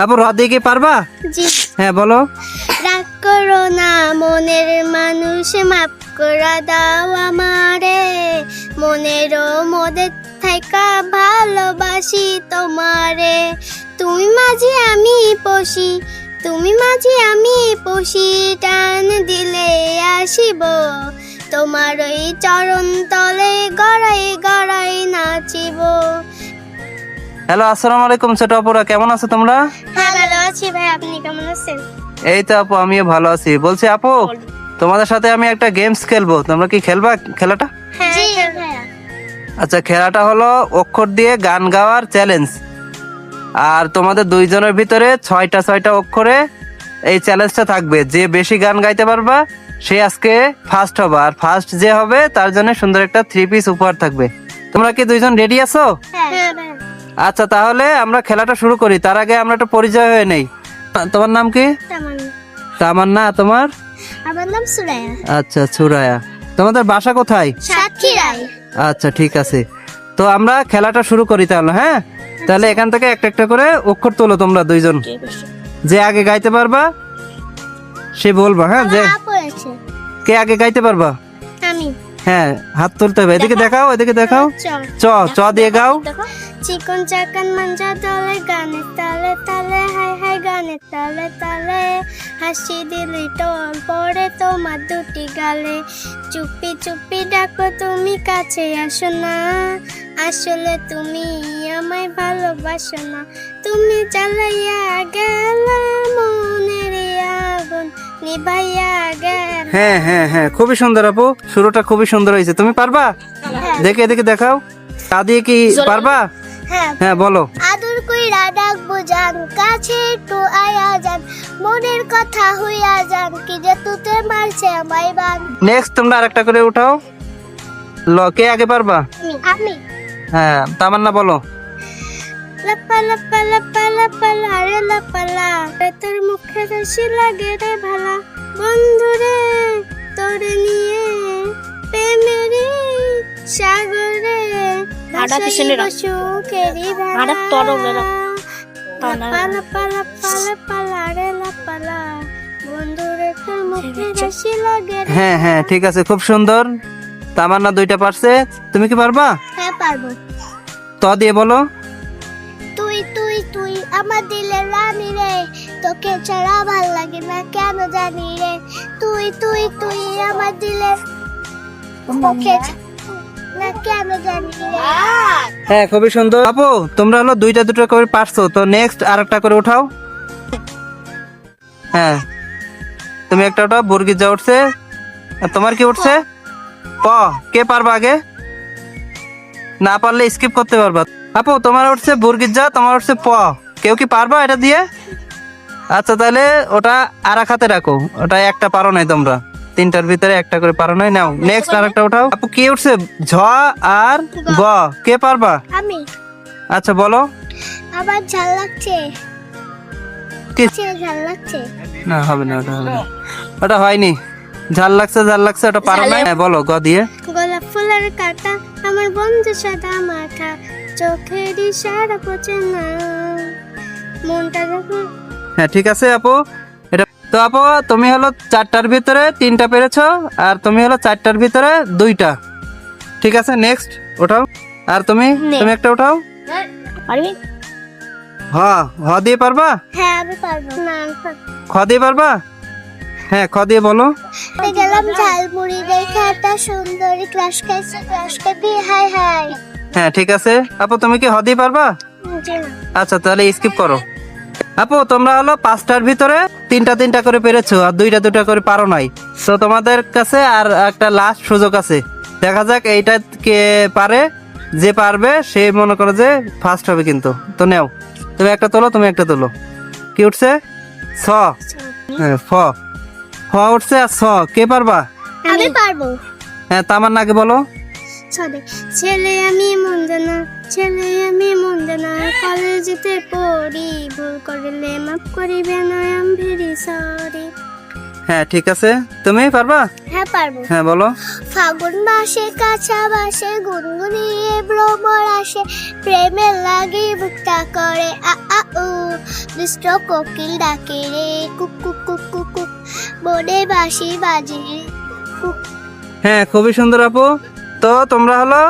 আপু র দিয়ে কি পারবা? জি। হ্যাঁ বলো। রাগ করো না মনের মানুষ, মাফ করে দাও আমারে, মনেরও মধ্যে থাকা ভালোবাসি তোমারে। তুমি মাঝি আমি পশি, তুমি মাঝি আমি পশি, টান দিলে আসিব তোমার ওই চরণ তলে, গড়াই গড়াই নাচিব। হ্যালো, আসসালামু আলাইকুম ছোট আপুরা, কেমন আছো তোমরা? হ্যাঁ ভালো আছি ভাই, আপনি কেমন আছেন? এই তো আপু, আমিও ভালো আছি। বলছি আপু, তোমাদের সাথে আমি একটা গেমস খেলবো, তোমরা কি খেলবা খেলাটা? হ্যাঁ জি ভাইয়া। আচ্ছা, খেলাটা হলো অক্ষর দিয়ে গান গাওয়ার চ্যালেঞ্জ। আর তোমাদের দুইজনের ভিতরে ছয়টা অক্ষরে এই চ্যালেঞ্জটা থাকবে। যে বেশি গান গাইতে পারবা সে আজকে ফার্স্ট হবে, আর ফার্স্ট যে হবে তার জন্য সুন্দর একটা 3 পিস উপহার থাকবে। তোমরা কি দুইজন রেডি আছো? হ্যাঁ ভাইয়া। আচ্ছা, তাহলে আমরা খেলাটা শুরু করি। তার আগে আমরা একটা পরিচয় হয়ে নেই। তোমার নাম কি? তামান্না। তোমার? আমার নাম সুরাইয়া। আচ্ছা, সুরায়া। তোমাদের বাসা কোথায়? সাতক্ষীরায়। আচ্ছা, ঠিক আছে। তো আমরা খেলাটা শুরু করি তাহলে। হ্যাঁ, তাহলে এখান থেকে একটা একটা করে অক্ষর তোলো তোমরা দুইজন। যে আগে গাইতে পারবা সে বলবা। হ্যাঁ, যে আপু আছে। কে আগে গাইতে পারবা? আমি। হ্যাঁ, হাত তুলতে হবে। এদিকে দেখাও, এদিকে দেখাও। চ চ দিয়ে গাও। চিকন চাকান মাঞ্জা তলে, গানে তালে তালে, হাই হাই গানে তালে তালে, হাসি দিলি টোল পড়ে তোমার দুটি গালে, চুপি চুপি ডাকো তুমি কাছে আসো না, আসলে তুমি আমায় ভালোবাসো না, তুমি জ্বালাইয়া গেলে মনের আগুন নিভাইয়া গেল। হ্যাঁ হ্যাঁ হ্যাঁ, খুবই সুন্দর আপু, শুরুটা খুবই সুন্দর হয়েছে। তুমি পারবা? দেখে এদিকে দেখাও। তা দিয়ে কি পারবা? হ্যাঁ হ্যাঁ বলো। আদর কইরা ডাকবো জান, কাছে একটু আয়া যান, মনের কথা হইয়া যান, কি যে তুতে মারছে আমায় বান। নেক্সট তোমরা আরেকটা করে উঠাও। কে আগে পারবা? আমি। হ্যাঁ, তামান্না বলো। লাপা লাপা লাপা লাপা রে লাপালা, তোর মুখে হাসি লাগে রে ভালা, বন্ধুরে তোরে নিয়ে প্রেমেরই সাগরে ভাসাইব সুখেরই ভেলা। লাপা লাপা লাপা লাপা রে লাপালা, বন্ধুরে তোর মুখে হাসি লাগে রে। হ্যাঁ হ্যাঁ, ঠিক আছে, খুব সুন্দর। তামান্না দুইটা পারছে। তুমি কি পারবা? হ্যাঁ পারবো। ত দিয়ে বলো। তুই তুই তুই আমার দিলের রানী রে, তোকে ছাড়া ভাল লাগে না কেন জানি রে, তুই তুই তুই আমার দিলের, তোকে না কেন জানি রে। হ্যাঁ, খুবই সুন্দর আপু। তোমরা হলো দুইটা দুটো করে পারছো। তো নেক্সট আরেকটা করে উঠাও। হ্যাঁ, তুমি একটা উঠাও। বর্গির যা উঠছে। আর তোমার কি উঠছে? প। কে পারবা আগে? না পারলে স্কিপ করতে পারবা। আপু তোমার উঠছে বর্গির যা, তোমার উঠছে প। কেউ কি পারবা এটা দিয়ে? আচ্ছা, তাহলে ওটা আর এক হাতে রাখো। ওটা একটা পারো নাই তোমরা, তিনটার ভিতরে একটা করে পারো নাই। নাও নেক্সট আরেকটা উঠাও। আপু কি উঠছে? ঝ আর গ। কে পারবা? আমি। আচ্ছা বলো। আবার ঝাল লাগছে। কি? ঝাল লাগছে। না, হবে না, ওটা হবে না, ওটা হয়নি। ঝাল লাগছে, ঝাল লাগছে, ওটা পারো নাই। হ্যাঁ, বলো গ দিয়ে। গোলাপ ফুলের কাটা, আমার বন্ধু সাদা মাথা, চোখের ইশারা পচে না, মনটা যখন। হ্যাঁ, ঠিক আছে আপু। এটা তো আপু, তুমি হলো চারটার ভিতরে তিনটা পেরেছো, আর তুমি হলো চারটার ভিতরে দুইটা। ঠিক আছে, নেক্সট ওঠাও। আর তুমি তুমি একটা উঠাও। পারবি? হ। হ দিয়ে পারবা? হ্যাঁ আমি পারবো না। খ দিয়ে পারবা? হ্যাঁ, খ দিয়ে বলো। গেলাম ঝালমুড়ি দেখে একটা সুন্দরী, ক্লাস খাইছে ক্লাস খাবি হাই হাই। হ্যাঁ, ঠিক আছে আপু। তুমি কি হ দিয়ে পারবা? জি না। আচ্ছা, তাহলে স্কিপ করো। আপু তোমরা হলো পাঁচটার ভিতরে তিনটা তিনটা করে পেরেছো, আর দুইটা দুইটা করে পারো নাই। তো তোমাদের কাছে আর একটা লাস্ট সুযোগ আছে। দেখা যাক এইটা কে পারে। যে পারবে সে মনে করো যে ফার্স্ট হবে কিন্তু। তো নেও, তুমি একটা তোলো, তুমি একটা তোলো। কি উঠছে? ছ। হ্যাঁ, ফ। ফ উঠছে আর ছ। কে পারবা? আমি পারবো। হ্যাঁ, তামান্নাকে বলো। সরি, ছেলে আমি মন্দ না, ছেলে আমি মন্দ না, কলেজেতে পড়ি, ভুল করলে মাফ করিবে না, আই এম ভেরি সরি। হ্যাঁ ঠিক আছে, তুমি পারবা? হ্যাঁ পারবো। হ্যাঁ বলো। ফাগুন মাসে কাঁচা বাসে গুনগুনিয়ে ভ্রমর আসে, প্রেমের লাগে বুকটা করে আ আ উ, দুষ্ট কোকিল ডাকে রে cook cook cook cook cook, বনে বাঁশি বাজে কুক। হ্যাঁ খুবই সুন্দর আপু। তো তোমরা হলো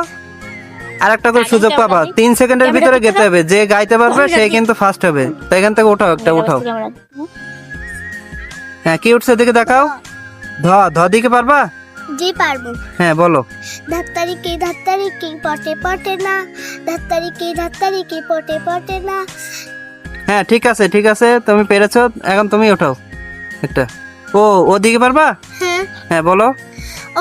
আর একটা করে সুযোগ পাবা, 3 সেকেন্ডের ভিতরে গেতে হবে, যে গাইতে পারবে সেই কিন্তু ফার্স্ট হবে। তো এখান থেকে উঠাও, একটা উঠাও। হ্যাঁ কি উঠছে দিকে দেখাও। ধ ধ দিকে পারবা? জি পারবো। হ্যাঁ বলো। ধাত্তারি কি পটে পটে না, ধাত্তারি কি পটে পটে না। হ্যাঁ ঠিক আছে ঠিক আছে, তুমি পেরেছো। এখন তুমি উঠাও একটা। ও ওদিকে পারবা? হ্যাঁ। হ্যাঁ বলো।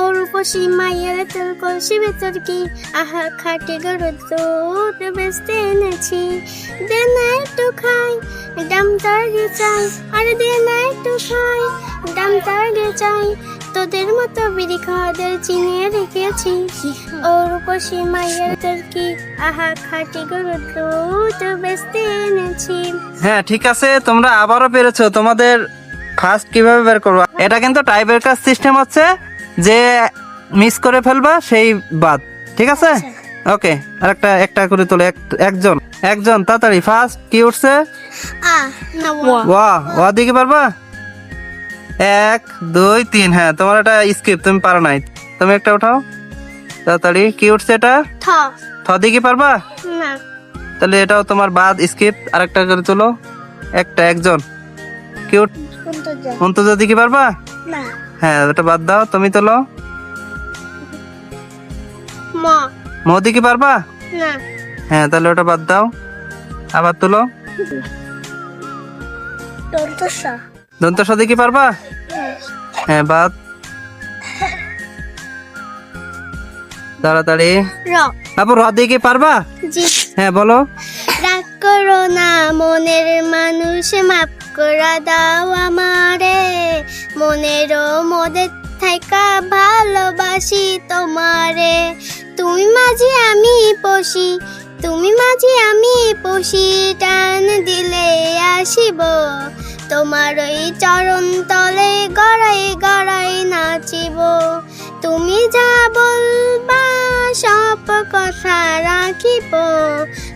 ওর উপসী মায়ের তোর কলসি ভেতর কি, আহা খাটে গরুর দুধ বেচতে এনেছি, দে না একটু খাই দাম তার গে চাই, আরে দে না একটু খাই দাম তার গে চাই, তোদের মতো বিড়ি খাওয়াদের চিনিয়ে রেখেছি। ওর উপসী মায়ের তোর কি, আহা খাটে গরুর দুধ বেচতে এনেছি। হ্যাঁ ঠিক আছে, তোমরা আবারও পেরেছো। তোমাদের ফার্স্ট কিভাবে বের করবা, এটা কিন্তু টাই ব্রেকার সিস্টেম হচ্ছে, যে মিস করে ফেলবা সেই বাদ। ঠিক আছে ওকে। আর একটা করে তোলো, একজন একজন তাড়াতাড়ি। ফার্স্ট কি উঠছে? আ না ওয়া। ওয়া ওয়া দিকে পারবা? 1 2 3। হ্যাঁ তোমার এটা স্কিপ, তুমি পারো নাই। তুমি একটা উঠাও তাড়াতাড়ি। কি উঠছে এটা? থ থ দিকে পারবা? না। তাহলে এটাও তোমার বাদ, স্কিপ। আরেকটা করে তোলো, একজন। কি উঠ? কোনটা যা? অন্তর্জাল দিকে পারবা? না। হ্যাঁ ওটা বাদ দাও, তুমি তোলো। ম ম দিকে পারবা? না। হ্যাঁ তাহলে ওটা বাদ দাও, আবার তোলো। দন্তসা দন্তস দিকে পারবা? হ্যাঁ বাদ। তাড়াতাড়ি। র আপু র দিকে পারবা? জি। হ্যাঁ বলো। রাগ করো না মনের মানুষ, মাপ করে দাও আমারে, মনেরও মধ্যে থাকা ভালোবাসি তোমারে। তুমি মাঝি আমি পশি, তুমি মাঝি আমি পশি, টান দিলে আসিব তোমার ওই চরণ তলে, গড়াই গড়াই নাচিব। তুমি যা বলবা সব কথা রাখিব,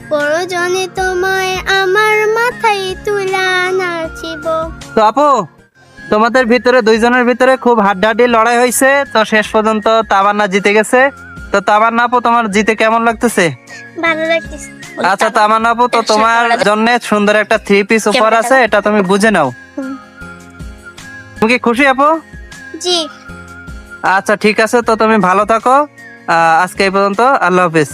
প্রয়োজনে তোমায় আমার মাথায় তুলা নাচিব। তো আপু তোমাদের ভিতরে দুইজনের ভিতরে খুব হাড্ডাহাড্ডি লড়াই হয়েছে, তো শেষ পর্যন্ত তামান্না জিতে গেছে। তো তামান্না আপু তোমার জিতে কেমন লাগতেছে? ভালো লাগতেছে। আচ্ছা তামান্না আপু, তো তোমার জন্য সুন্দর একটা 3 পিস উপহার আছে, এটা তুমি বুঝে নাও। তুমি কি খুশি আপু? জি। আচ্ছা ঠিক আছে, তো তুমি ভালো থাকো। আজকে এই পর্যন্ত, আল্লাহ হাফেজ।